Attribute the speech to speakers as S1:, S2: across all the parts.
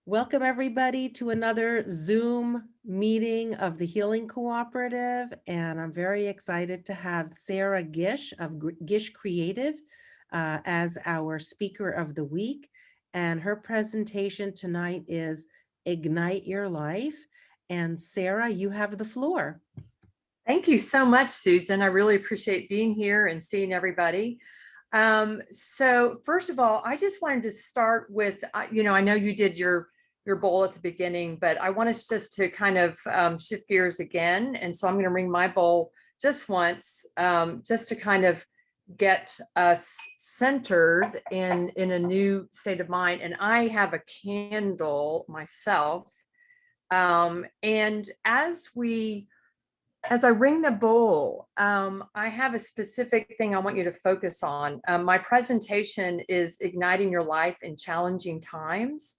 S1: Welcome everybody to another Zoom meeting of the Healing Cooperative, and I'm very excited to have Sarah Gish of Gish Creative as our speaker of the week. And her presentation tonight is Ignite Your Life. And Sarah, you have the floor.
S2: Thank you so much, Susan. I really appreciate being here and seeing everybody. So first of all, I just wanted to start with, I know you did your bowl at the beginning, but I want us just to kind of shift gears again. And so I'm going to ring my bowl just once, just to kind of get us centered in a new state of mind. And I have a candle myself. And as I ring the bowl, I have a specific thing I want you to focus on. My presentation is Igniting Your Life in Challenging Times.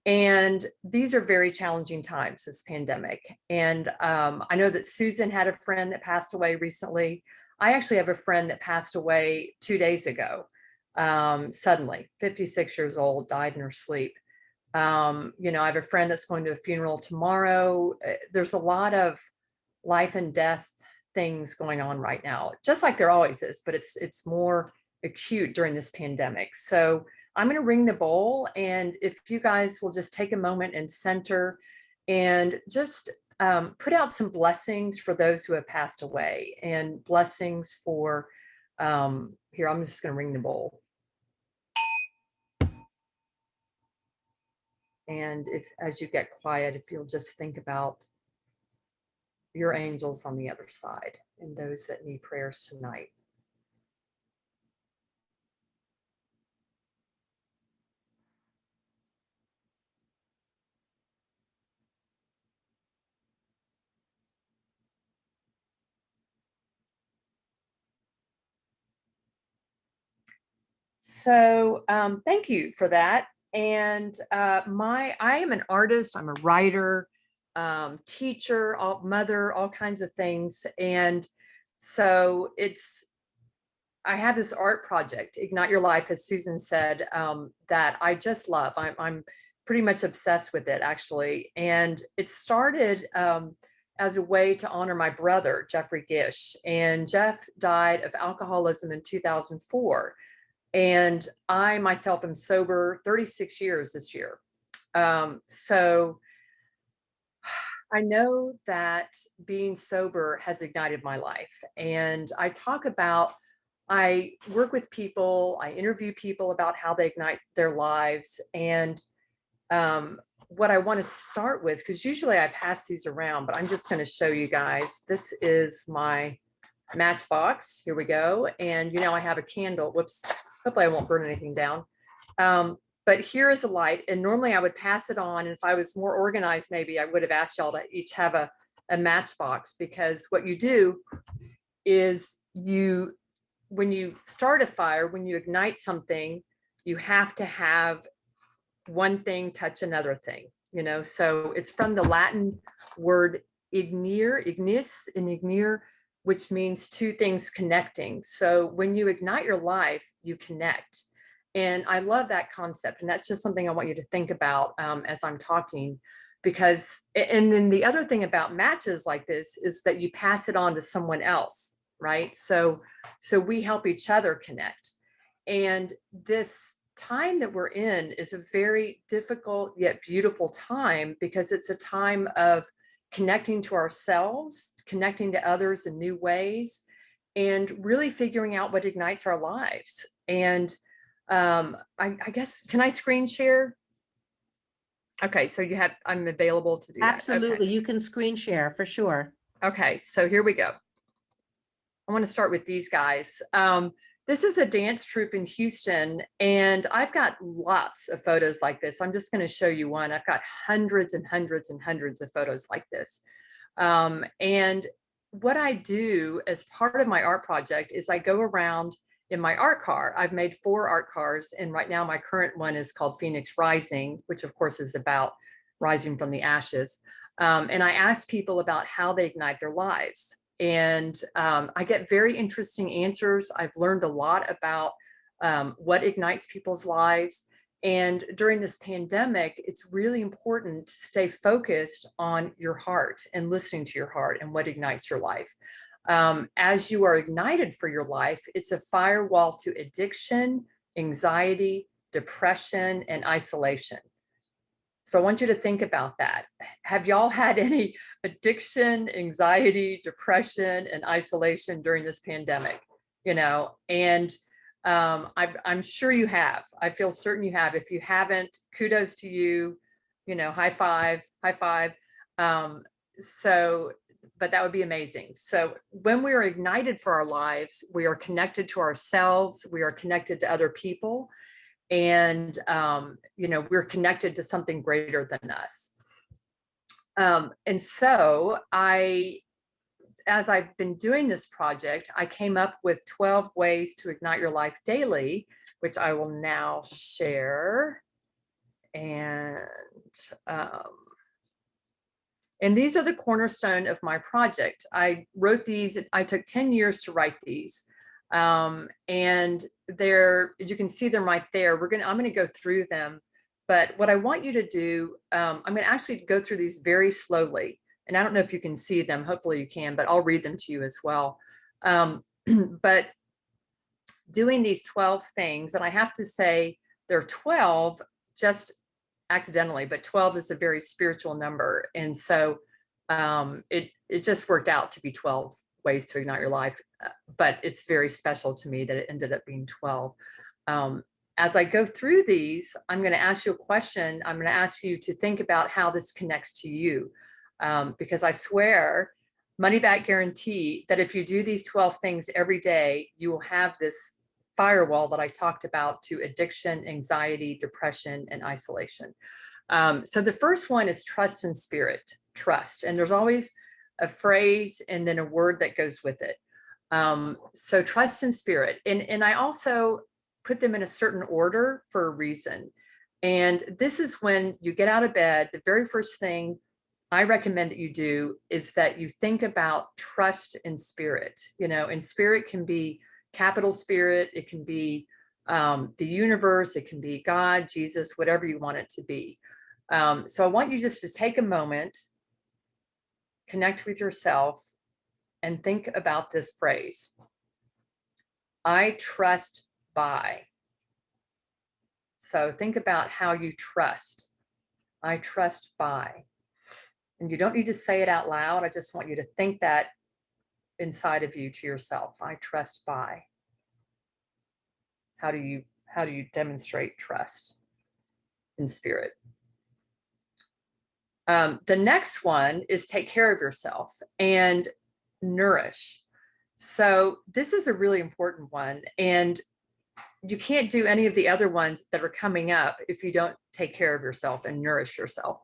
S2: And these are very challenging times, this pandemic. And I know that Susan had a friend that passed away recently. I actually have a friend that passed away 2 days ago, suddenly, 56 years old, died in her sleep. I have a friend that's going to a funeral tomorrow. There's a lot of life and death things going on right now, just like there always is, but it's more acute during this pandemic. So I'm going to ring the bowl, and if you guys will just take a moment and center and just put out some blessings for those who have passed away, and blessings for here, I'm just going to ring the bowl. And as you get quiet, if you'll just think about your angels on the other side and those that need prayers tonight. So thank you for that. And I am an artist, I'm a writer, teacher, mother, all kinds of things. And so I have this art project, Ignite Your Life, as Susan said, that I just love. I'm pretty much obsessed with it, actually. And it started as a way to honor my brother, Jeffrey Gish. And Jeff died of alcoholism in 2004. And I myself am sober 36 years this year. So I know that being sober has ignited my life. And I work with people, I interview people about how they ignite their lives. And what I want to start with, because usually I pass these around, but I'm just going to show you guys. This is my matchbox. Here we go. And I have a candle. Whoops. Hopefully I won't burn anything down. But here is a light, and normally I would pass it on. And if I was more organized, maybe I would have asked y'all to each have a matchbox, because what you do is when you start a fire, when you ignite something, you have to have one thing touch another thing, so it's from the Latin word ignis, and ignire, which means two things connecting. So when you ignite your life, you connect. And I love that concept. And that's just something I want you to think about as I'm talking, and then the other thing about matches like this is that you pass it on to someone else, right? So we help each other connect. And this time that we're in is a very difficult yet beautiful time, because it's a time of connecting to ourselves, connecting to others in new ways, and really figuring out what ignites our lives. And I guess, can I screen share? Okay, so I'm available to do that.
S1: Absolutely, okay. You can screen share for sure.
S2: Okay, so here we go. I want to start with these guys. This is a dance troupe in Houston, and I've got lots of photos like this. I'm just going to show you one. I've got hundreds and hundreds and hundreds of photos like this. And what I do as part of my art project is I go around in my art car. I've made 4 art cars, and right now my current one is called Phoenix Rising, which of course is about rising from the ashes. And I ask people about how they ignite their lives. And I get very interesting answers. I've learned a lot about what ignites people's lives. And during this pandemic, it's really important to stay focused on your heart and listening to your heart and what ignites your life. As you are ignited for your life, it's a firewall to addiction, anxiety, depression, and isolation. So I want you to think about that. Have y'all had any addiction, anxiety, depression, and isolation during this pandemic? You know, and I'm sure you have. I feel certain you have. If you haven't, kudos to you. You know, high five, high five. Um, so, but that would be amazing. So when we are ignited for our lives, we are connected to ourselves. We are connected to other people, and you know, we're connected to something greater than us. And so as I've been doing this project, I came up with 12 ways to ignite your life daily, which I will now share. And um, and these are the cornerstone of my project. I wrote these, I took 10 years to write these. And they're, you can see them right there. I'm gonna go through them. But what I want you to do, I'm gonna actually go through these very slowly. And I don't know if you can see them, hopefully you can, but I'll read them to you as well. But doing these 12 things, and I have to say they're 12 just accidentally, but 12 is a very spiritual number. And so it just worked out to be 12 ways to ignite your life. But it's very special to me that it ended up being 12. As I go through these, I'm going to ask you a question. I'm going to ask you to think about how this connects to you. Because I swear, money back guarantee that if you do these 12 things every day, you will have this firewall that I talked about to addiction, anxiety, depression, and isolation. So the first one is trust in spirit, trust. And there's always a phrase and then a word that goes with it. So trust in spirit. And I also put them in a certain order for a reason. And this is when you get out of bed, the very first thing I recommend that you do is that you think about trust in spirit. You know, and spirit can be capital spirit, it can be the universe, it can be God, Jesus, whatever you want it to be. So I want you just to take a moment, connect with yourself, and think about this phrase. I trust by. So think about how you trust. I trust by. And you don't need to say it out loud. I just want you to think that inside of you to yourself. I trust by. How do you demonstrate trust in spirit? The next one is take care of yourself and nourish. So this is a really important one, and you can't do any of the other ones that are coming up if you don't take care of yourself and nourish yourself.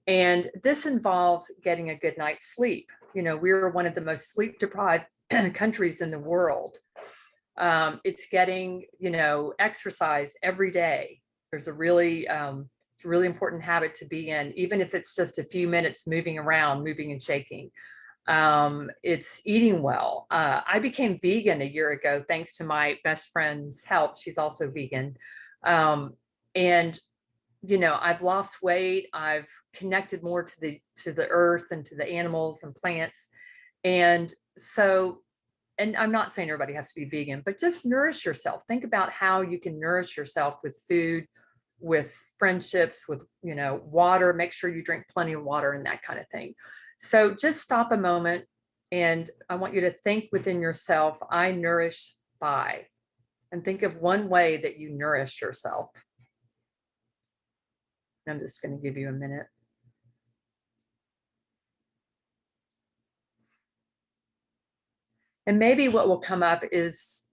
S2: And this involves getting a good night's sleep. You know, we're one of the most sleep deprived countries in the world. It's getting, you know, exercise every day. There's a really, it's a really important habit to be in, even if it's just a few minutes moving around, moving and shaking. It's eating well. I became vegan a year ago, thanks to my best friend's help. She's also vegan. And you know, I've lost weight. I've connected more to the earth and to the animals and plants. And so, and I'm not saying everybody has to be vegan, but just nourish yourself. Think about how you can nourish yourself with food, with friendships, with, you know, water. Make sure you drink plenty of water and that kind of thing. So just stop a moment, and I want you to think within yourself, I nourish by, and think of one way that you nourish yourself. I'm just going to give you a minute. And maybe what will come up is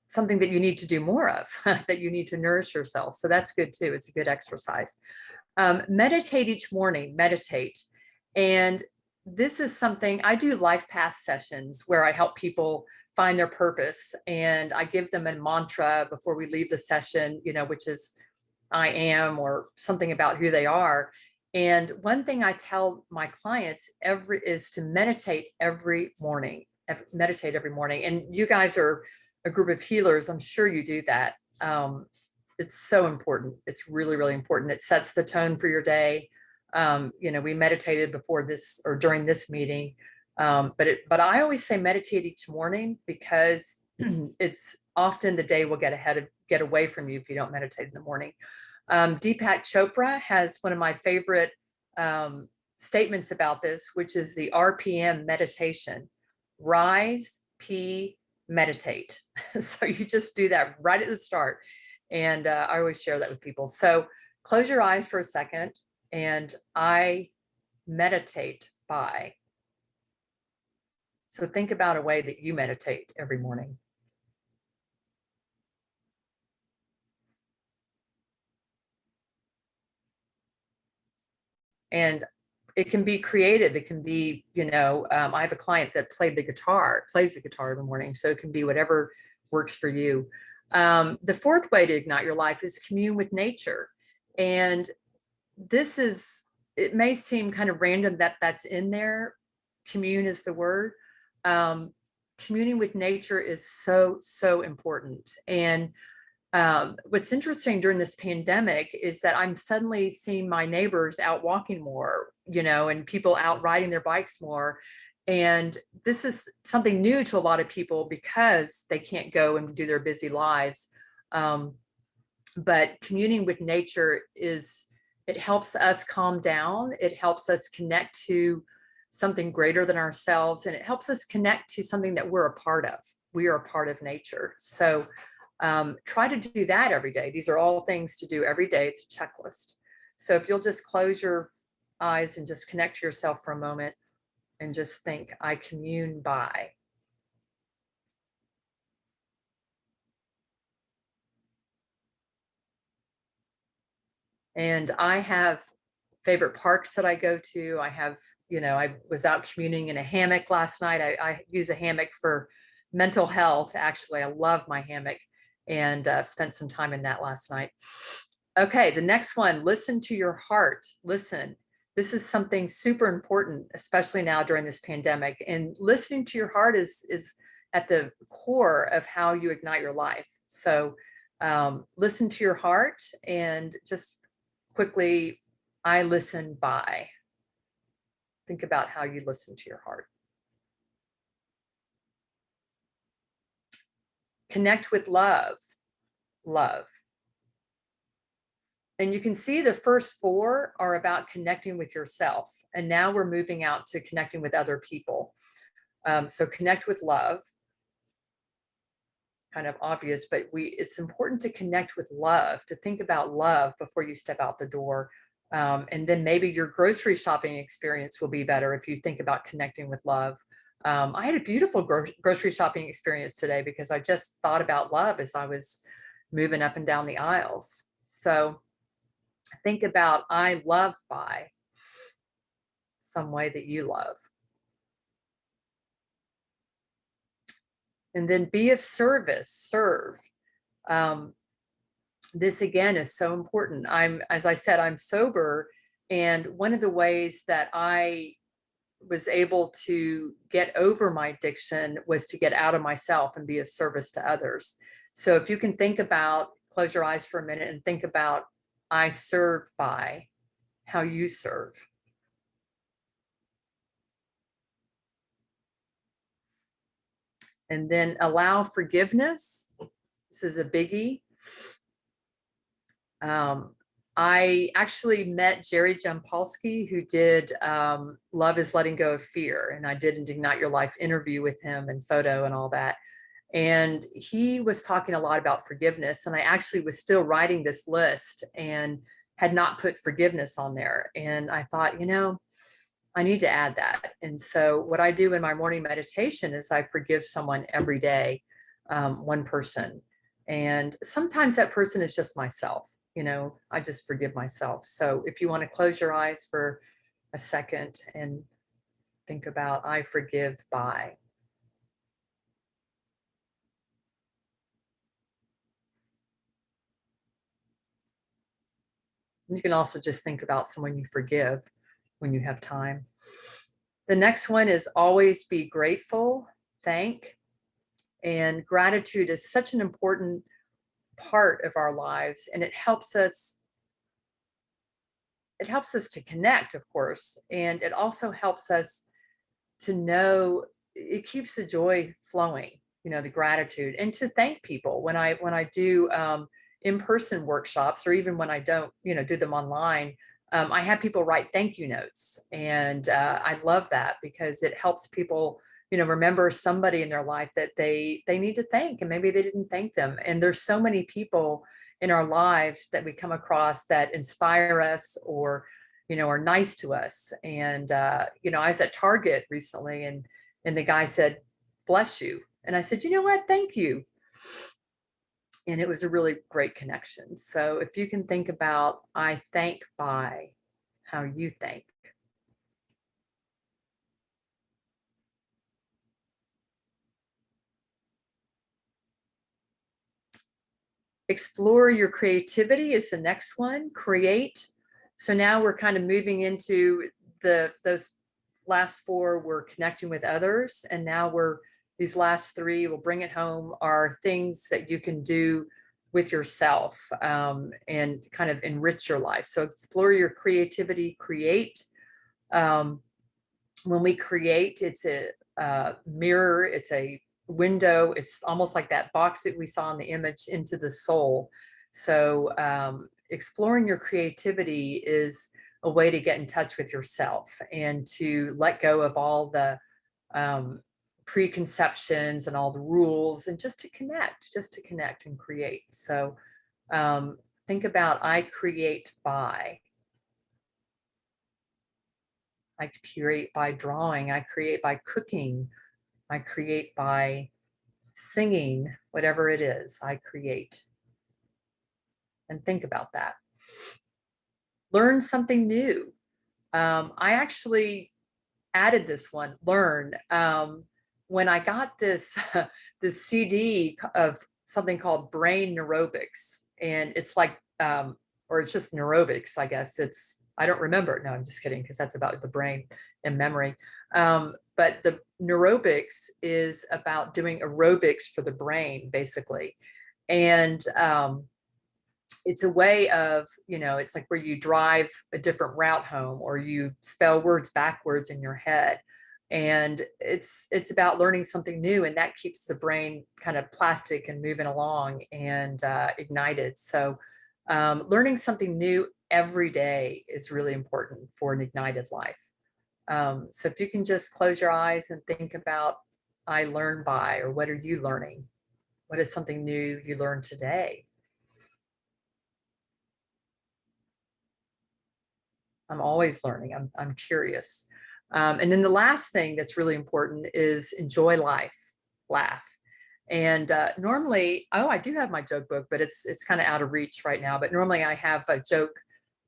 S2: something that you need to do more of, that you need to nourish yourself. So that's good too. It's a good exercise. Meditate each morning, meditate. And this is something I do, life path sessions where I help people find their purpose, and I give them a mantra before we leave the session, you know, which is I am, or something about who they are. And one thing I tell my clients is to meditate every morning. Meditate every morning. And you guys are a group of healers. I'm sure you do that. it's so important. It's really, really important. It sets the tone for your day. We meditated before this or during this meeting. But I always say meditate each morning because it's often the day will get away from you if you don't meditate in the morning. Deepak Chopra has one of my favorite statements about this, which is the RPM meditation: rise, pee, meditate. So you just do that right at the start. And I always share that with people. So close your eyes for a second, and I meditate by. So think about a way that you meditate every morning. And it can be creative. It can be, I have a client that plays the guitar in the morning. So it can be whatever works for you. The fourth way to ignite your life is commune with nature. And it may seem kind of random that that's in there. Commune is the word. Communing with nature is so, so important. And what's interesting during this pandemic is that I'm suddenly seeing my neighbors out walking more, and people out riding their bikes more. And this is something new to a lot of people because they can't go and do their busy lives. But communing with nature it helps us calm down. It helps us connect to something greater than ourselves. And it helps us connect to something that we're a part of. We are a part of nature. So try to do that every day. These are all things to do every day. It's a checklist. So if you'll just close your eyes and just connect to yourself for a moment and just think, I commune by. And I have favorite parks that I go to. I have, I was out communing in a hammock last night. I use a hammock for mental health. Actually, I love my hammock, and spent some time in that last night. Okay, the next one, listen to your heart. Listen. This is something super important, especially now during this pandemic. And listening to your heart is at the core of how you ignite your life. So listen to your heart, and just quickly, I listen by. Think about how you listen to your heart. Connect with love. Love. And you can see the first four are about connecting with yourself. And now we're moving out to connecting with other people. So connect with love. Kind of obvious, but it's important to connect with love, to think about love before you step out the door. And then maybe your grocery shopping experience will be better if you think about connecting with love. I had a beautiful grocery shopping experience today because I just thought about love as I was moving up and down the aisles. So think about I love by some way that you love. And then be of service, serve. This again is so important. As I said, I'm sober. And one of the ways that I was able to get over my addiction was to get out of myself and be of service to others. So if you can close your eyes for a minute and think about, I serve by how you serve. And then allow forgiveness. This is a biggie. I actually met Jerry Jampolsky, who did Love is Letting Go of Fear. And I did an Ignite Your Life interview with him and photo and all that. And he was talking a lot about forgiveness. And I actually was still writing this list and had not put forgiveness on there. And I thought, I need to add that. And so what I do in my morning meditation is I forgive someone every day, one person. And sometimes that person is just myself. I just forgive myself. So if you want to close your eyes for a second and think about, I forgive by. You can also just think about someone you forgive when you have time. The next one is always be grateful, thank. And gratitude is such an important part of our lives, and it helps us to connect, of course, and it also helps us to know, it keeps the joy flowing, the gratitude, and to thank people when I do in-person workshops, or even when I don't, do them online. I have people write thank you notes, and I love that because it helps people, remember somebody in their life that they need to thank, and maybe they didn't thank them. And there's so many people in our lives that we come across that inspire us, or are nice to us. And I was at Target recently, and the guy said, "Bless you." And I said, "You know what? Thank you." And it was a really great connection. So if you can think about, I thank by how you thank. Explore your creativity is the next one. Create. So now we're kind of moving into those last four. We're connecting with others, and now these last three, we'll bring it home, are things that you can do with yourself, and kind of enrich your life. So explore your creativity. Create. When we create, it's a mirror, it's a window, it's almost like that box that we saw in the image, into the soul. So exploring your creativity is a way to get in touch with yourself and to let go of all the preconceptions and all the rules, and just to connect and create. So think about, I create by. I create by drawing, I create by cooking, I create by singing, whatever it is, I create. And think about that. Learn something new. I actually added this one, learn. When I got this, this CD of something called Brain Neurobics, and it's like, or it's just neurobics, I guess. I don't remember. No, I'm just kidding, because that's about the brain and memory. But the neurobics is about doing aerobics for the brain, basically. And it's a way of, it's like where you drive a different route home, or you spell words backwards in your head. And it's about learning something new, and that keeps the brain kind of plastic and moving along and ignited. So learning something new every day is really important for an ignited life. So if you can just close your eyes and think about, I learn by, or what are you learning? What is something new you learned today? I'm always learning. I'm curious. And then the last thing that's really important is enjoy life, laugh. And normally, oh, I do have my joke book, but it's kind of out of reach right now. But normally I have a joke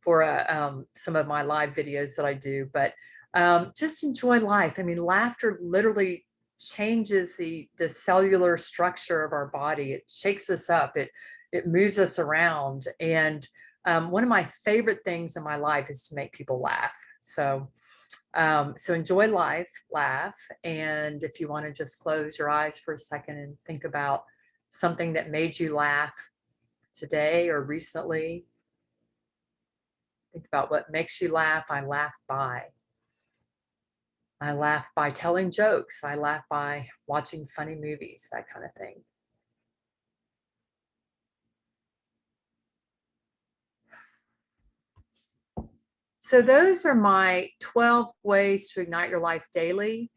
S2: for some of my live videos that I do. But just enjoy life. I mean, laughter literally changes the cellular structure of our body. It shakes us up. It moves us around. And one of my favorite things in my life is to make people laugh. So enjoy life, laugh. And if you want to just close your eyes for a second and think about something that made you laugh today or recently. Think about what makes you laugh. I laugh by. I laugh by telling jokes. I laugh by watching funny movies, that kind of thing. So those are my 12 ways to ignite your life daily.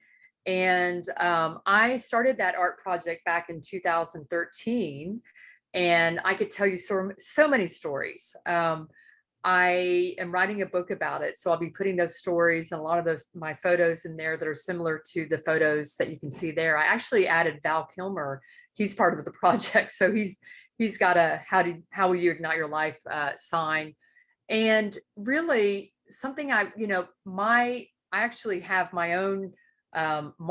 S2: And I started that art project back in 2013, and I could tell you so many stories. I am writing a book about it, so I'll be putting those stories and a lot of my photos in there that are similar to the photos that you can see there. I actually added Val Kilmer. He's part of the project, so he's got a how will you ignite your life sign. And really something I actually have my own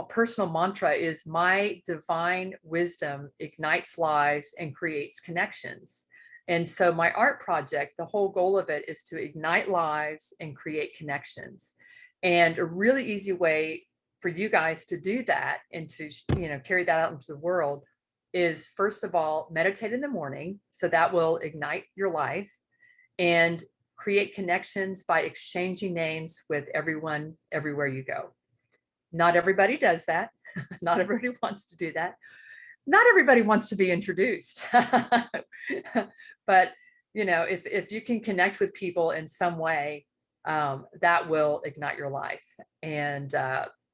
S2: personal mantra is, my divine wisdom ignites lives and creates connections. And so my art project, the whole goal of it is to ignite lives and create connections. And a really easy way for you guys to do that and to carry that out into the world is, first of all, meditate in the morning. So that will ignite your life, and create connections by exchanging names with everyone everywhere you go. Not everybody does that. Not everybody wants to do that. Not everybody wants to be introduced. But if you can connect with people in some way, that will ignite your life. And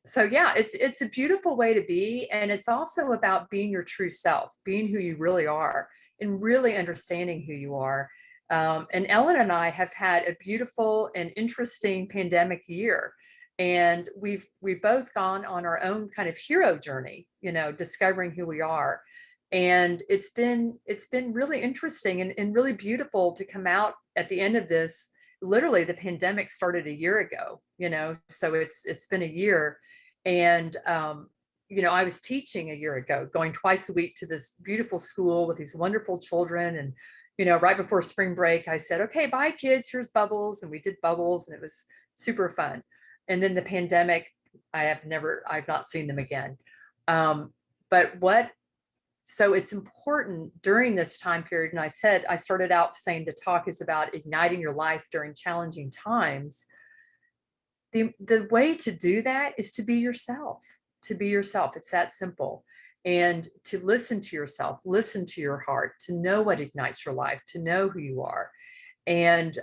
S2: so yeah, it's a beautiful way to be, and it's also about being your true self, being who you really are, and really understanding who you are. And Ellen and I have had a beautiful and interesting pandemic year, and we've both gone on our own kind of hero journey, discovering who we are. And it's been really interesting and really beautiful to come out at the end of this. Literally, the pandemic started a year ago, so it's been a year. And I was teaching a year ago, going twice a week to this beautiful school with these wonderful children. And right before spring break, I said, okay, bye kids, here's bubbles. And we did bubbles, and it was super fun. And then the pandemic, I've not seen them again. But so it's important during this time period. And I started out saying the talk is about igniting your life during challenging times. The way to do that is to be yourself, It's that simple. And to listen to yourself, listen to your heart, to know what ignites your life, to know who you are, and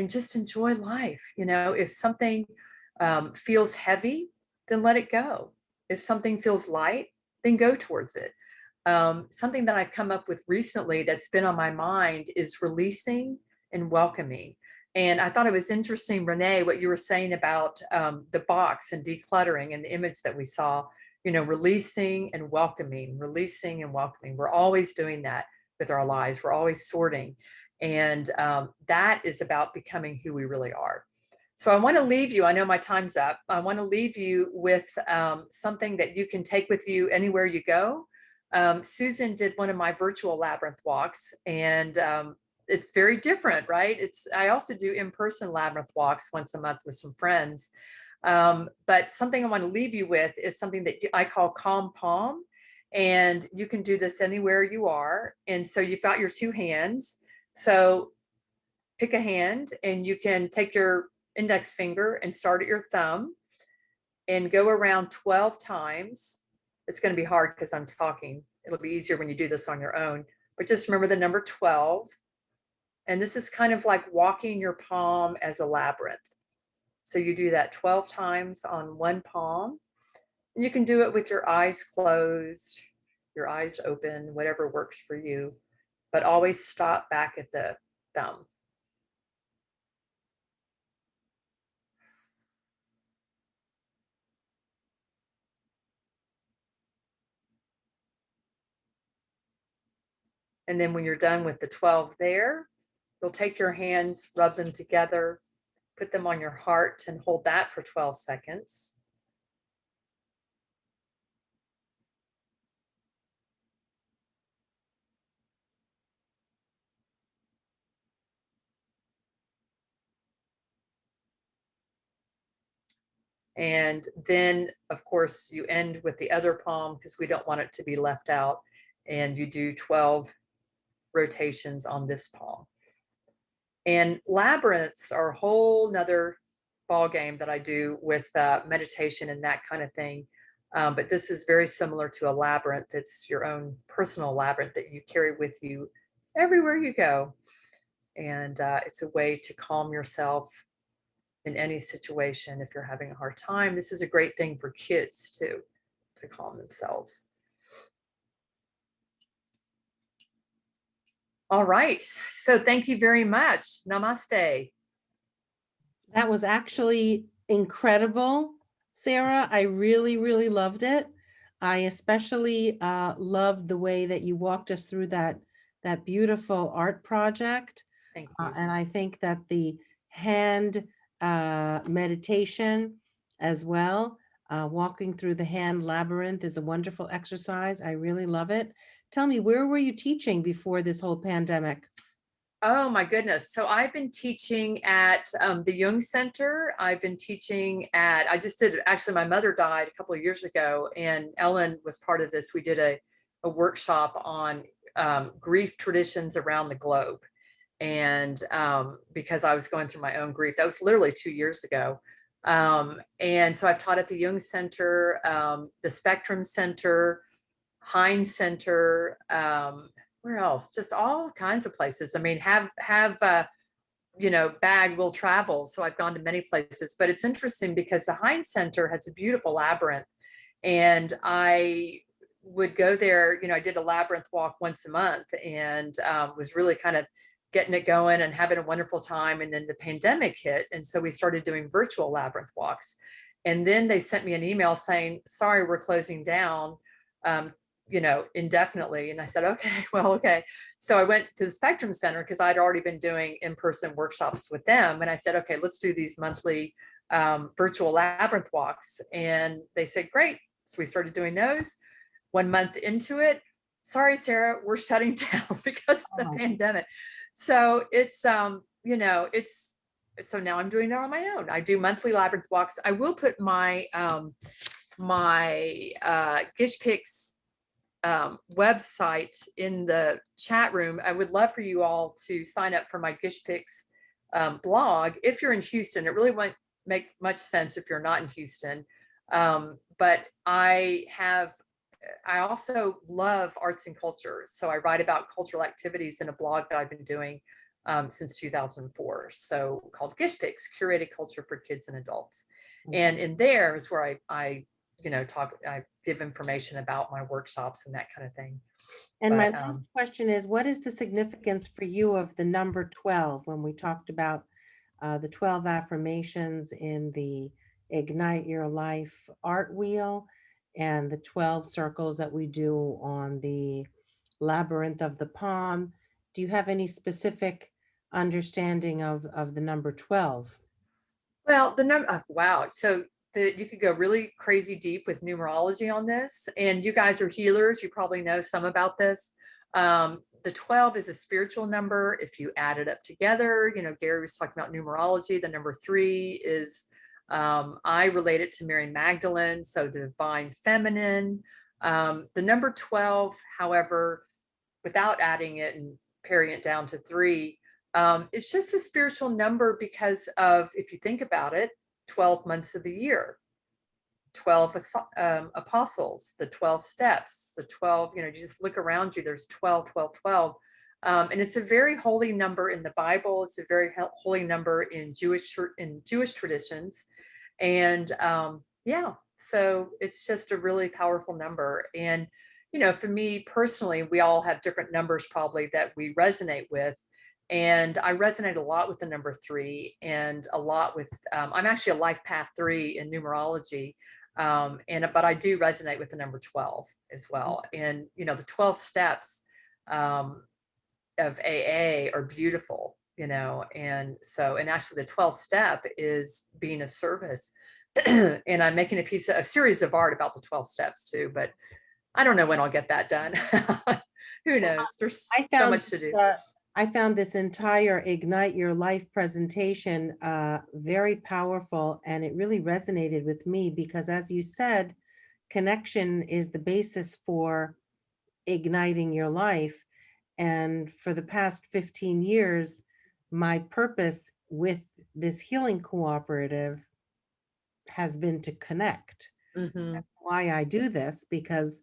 S2: just enjoy life. If something feels heavy, then let it go. If something feels light, then go towards it. Something that I've come up with recently that's been on my mind is releasing and welcoming. And I thought it was interesting, Renee, what you were saying about the box and decluttering, and the image that we saw, releasing and welcoming, releasing and welcoming. We're always doing that with our lives. We're always sorting. And that is about becoming who we really are. So I want to leave you, I know my time's up. I want to leave you with something that you can take with you anywhere you go. Susan did one of my virtual labyrinth walks, and it's very different, right? I also do in-person labyrinth walks once a month with some friends. But something I want to leave you with is something that I call Calm Palm. And you can do this anywhere you are. And so you've got your two hands. So pick a hand, and you can take your index finger and start at your thumb and go around 12 times. It's going to be hard because I'm talking. It'll be easier when you do this on your own. But just remember the number 12. And this is kind of like walking your palm as a labyrinth. So you do that 12 times on one palm. And you can do it with your eyes closed, your eyes open, whatever works for you. But always stop back at the thumb. And then when you're done with the 12 there, you'll take your hands, rub them together, put them on your heart, and hold that for 12 seconds. And then, of course, you end with the other palm because we don't want it to be left out. And you do 12 rotations on this palm. And labyrinths are a whole nother ball game that I do with meditation and that kind of thing. But this is very similar to a labyrinth. It's your own personal labyrinth that you carry with you everywhere you go. And it's a way to calm yourself in any situation. If you're having a hard time, this is a great thing for kids too, to calm themselves. All right. So thank you very much. Namaste.
S1: That was actually incredible, Sarah. I really, really loved it. I especially loved the way that you walked us through that beautiful art project.
S2: Thank you.
S1: And I think that the hand meditation as well, walking through the hand labyrinth, is a wonderful exercise. I really love it. Tell me, where were you teaching before this whole pandemic?
S2: Oh my goodness. So I've been teaching at the Jung Center. I've been teaching I just did, actually, my mother died a couple of years ago, and Ellen was part of this. We did a workshop on grief traditions around the globe. And because I was going through my own grief, that was literally 2 years ago. And so I've taught at the Jung Center, the Spectrum Center, Heinz Center, where else? Just all kinds of places. I mean, bag will travel. So I've gone to many places, but it's interesting because the Heinz Center has a beautiful labyrinth. And I would go there, I did a labyrinth walk once a month and was really kind of getting it going and having a wonderful time. And then the pandemic hit. And so we started doing virtual labyrinth walks. And then they sent me an email saying, sorry, we're closing down. Um, indefinitely. And I said, okay, well, okay. So I went to the Spectrum Center because I'd already been doing in-person workshops with them. And I said, okay, let's do these monthly virtual labyrinth walks. And they said, great. So we started doing those. 1 month into it, sorry, Sarah, we're shutting down because of the pandemic. So so now I'm doing it on my own. I do monthly labyrinth walks. I will put my Gish Picks website in the chat room. I would love for you all to sign up for my Gish Picks blog if you're in Houston. It really won't make much sense if you're not in Houston. But I also love arts and culture. So I write about cultural activities in a blog that I've been doing since 2004. So called Gish Picks, Curated Culture for Kids and Adults. And in there is where I give information about my workshops and that kind of thing.
S1: And my last question is, what is the significance for you of the number 12 when we talked about the 12 affirmations in the Ignite Your Life art wheel and the 12 circles that we do on the Labyrinth of the Palm? Do you have any specific understanding of the number 12?
S2: Well, the number, wow. So you could go really crazy deep with numerology on this. And you guys are healers. You probably know some about this. The 12 is a spiritual number. If you add it up together, Gary was talking about numerology. The number 3 is, I relate it to Mary Magdalene, so the divine feminine. The number 12, however, without adding it and paring it down to 3, it's just a spiritual number because of, if you think about it, 12 months of the year, 12 apostles, the 12 steps, the 12, you just look around you, there's 12, 12, 12. And it's a very holy number in the Bible. It's a very holy number in Jewish traditions. And so it's just a really powerful number. And, for me personally, we all have different numbers probably that we resonate with. And I resonate a lot with the number 3 and a lot with, I'm actually a life path 3 in numerology. But I do resonate with the number 12 as well. And, the 12 steps of AA are beautiful, and actually the 12th step is being of service. And I'm making a series of art about the 12 steps too, but I don't know when I'll get that done. Who knows? There's so much to do.
S1: I found this entire Ignite Your Life presentation very powerful, and it really resonated with me because, as you said, connection is the basis for igniting your life. And for the past 15 years, my purpose with this healing cooperative has been to connect.
S2: Mhm.
S1: That's why I do this, because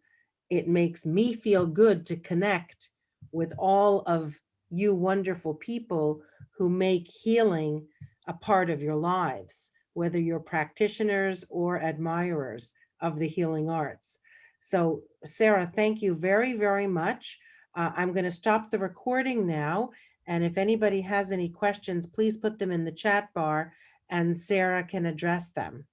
S1: it makes me feel good to connect with all of you wonderful people who make healing a part of your lives, whether you're practitioners or admirers of the healing arts. So, Sarah, thank you very, very much. I'm going to stop the recording now. And if anybody has any questions, please put them in the chat bar and Sarah can address them.